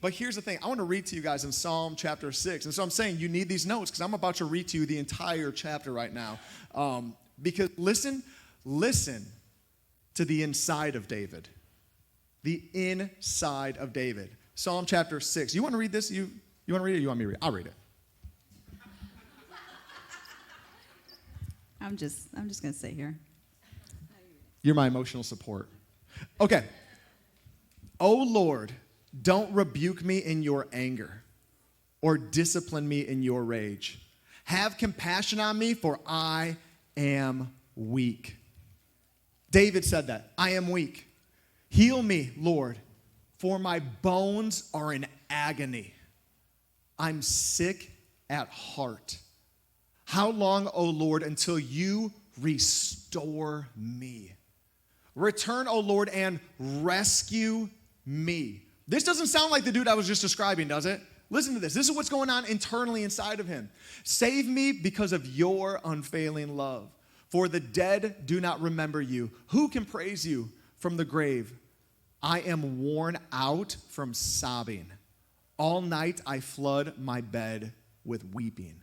But here's the thing. I want to read to you guys in Psalm chapter 6. And so I'm saying you need these notes because I'm about to read to you the entire chapter right now. Because listen to the inside of David. The inside of David. Psalm chapter 6. You want to read this? You want to read it or you want me to read it? I'll read it. I'm just going to sit here. You're my emotional support. Okay. O Lord, don't rebuke me in your anger or discipline me in your rage. Have compassion on me, for I am weak. David said that. I am weak. Heal me, Lord, for my bones are in agony. I'm sick at heart. How long, O Lord, until you restore me? Return, O Lord, and rescue me. This doesn't sound like the dude I was just describing, does it? Listen to this. This is what's going on internally inside of him. Save me because of your unfailing love. For the dead do not remember you. Who can praise you from the grave? I am worn out from sobbing. All night I flood my bed with weeping.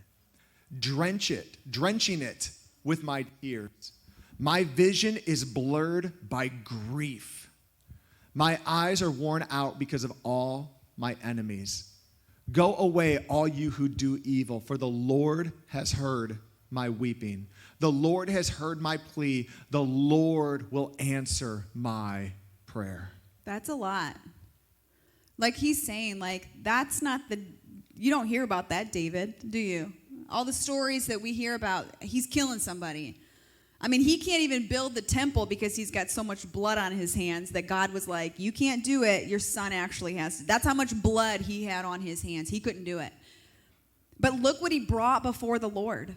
Drenching it with my tears. My vision is blurred by grief. My eyes are worn out because of all my enemies. Go away, all you who do evil, for the Lord has heard my weeping. The Lord has heard my plea. The Lord will answer my prayer. That's a lot. Like he's saying, like, that's not you don't hear about that, David, do you? All the stories that we hear about, he's killing somebody. I mean, he can't even build the temple because he's got so much blood on his hands that God was like, you can't do it. Your son actually has to. That's how much blood he had on his hands. He couldn't do it. But look what he brought before the Lord.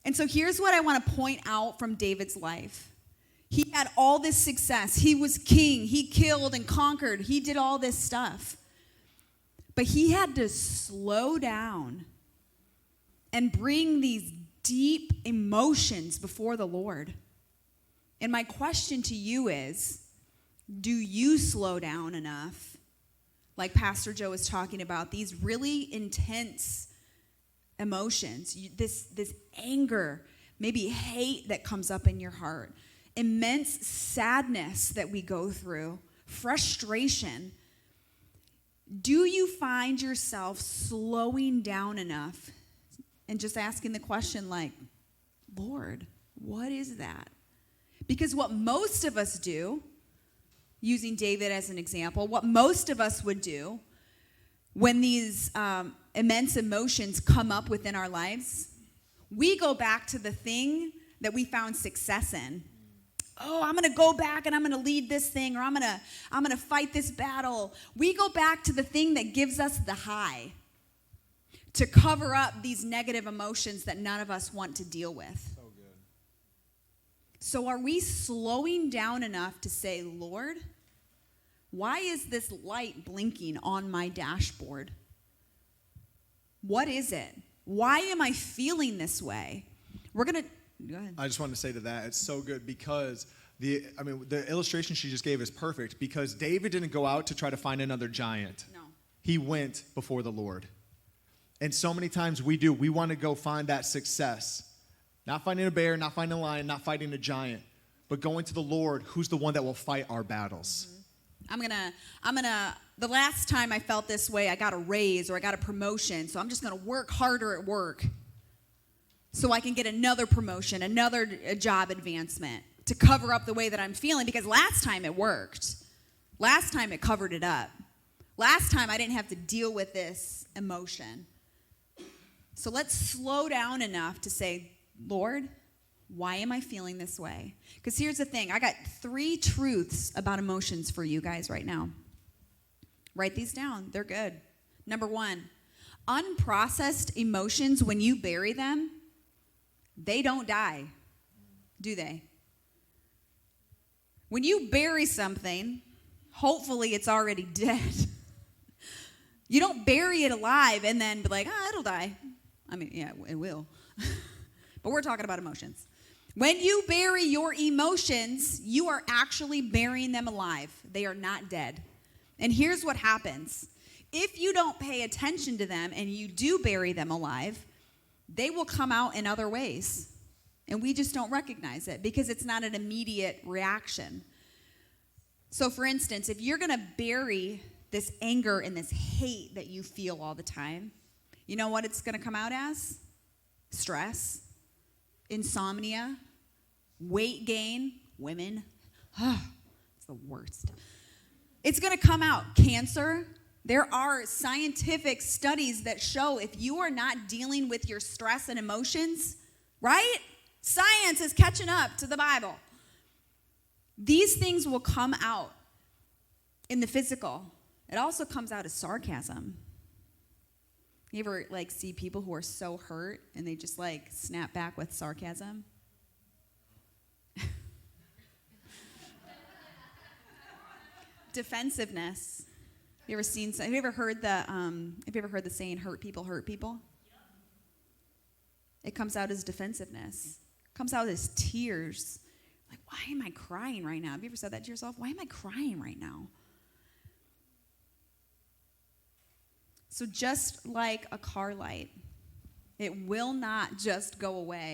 And so here's what I want to point out from David's life. He had all this success. He was king. He killed and conquered. He did all this stuff. But he had to slow down and bring these deep emotions before the Lord. And my question to you is, do you slow down enough? Like Pastor Joe was talking about, these really intense emotions, this anger, maybe hate that comes up in your heart, immense sadness that we go through, frustration. Do you find yourself slowing down enough and just asking the question like, Lord, what is that? Because what most of us do, using David as an example, what most of us would do when these immense emotions come up within our lives, we go back to the thing that we found success in. Oh, I'm going to go back and I'm going to lead this thing, or I'm going to fight this battle. We go back to the thing that gives us the high to cover up these negative emotions that none of us want to deal with. So good. So are we slowing down enough to say, Lord, why is this light blinking on my dashboard? What is it? Why am I feeling this way? Go ahead. I just wanted to say to that, it's so good because the illustration she just gave is perfect because David didn't go out to try to find another giant. No. He went before the Lord. And so many times we do. We want to go find that success. Not finding a bear, not finding a lion, not fighting a giant, but going to the Lord, who's the one that will fight our battles. Mm-hmm. The last time I felt this way, I got a raise or I got a promotion, so I'm just going to work harder at work so I can get another promotion, another job advancement to cover up the way that I'm feeling, because last time it worked. Last time it covered it up. Last time I didn't have to deal with this emotion. So let's slow down enough to say, Lord, why am I feeling this way? Because here's the thing. I got 3 truths about emotions for you guys right now. Write these down. They're good. Number 1, unprocessed emotions, when you bury them, they don't die, do they? When you bury something, hopefully it's already dead. You don't bury it alive and then be like, it'll die. I mean, yeah, it will. But we're talking about emotions. When you bury your emotions, you are actually burying them alive. They are not dead. And here's what happens. if you don't pay attention to them and you do bury them alive, they will come out in other ways. And we just don't recognize it because it's not an immediate reaction. So, for instance, if you're going to bury this anger and this hate that you feel all the time, you know what it's going to come out as? Stress, insomnia, weight gain, women. It's the worst. It's going to come out cancer. There are scientific studies that show if you are not dealing with your stress and emotions, right? Science is catching up to the Bible. These things will come out in the physical. It also comes out as sarcasm. You ever see people who are so hurt and they just snap back with sarcasm? Defensiveness. Have you ever heard the saying hurt people? It comes out as defensiveness. It comes out as tears. Like, why am I crying right now? Have you ever said that to yourself? Why am I crying right now? So just like a car light, it will not just go away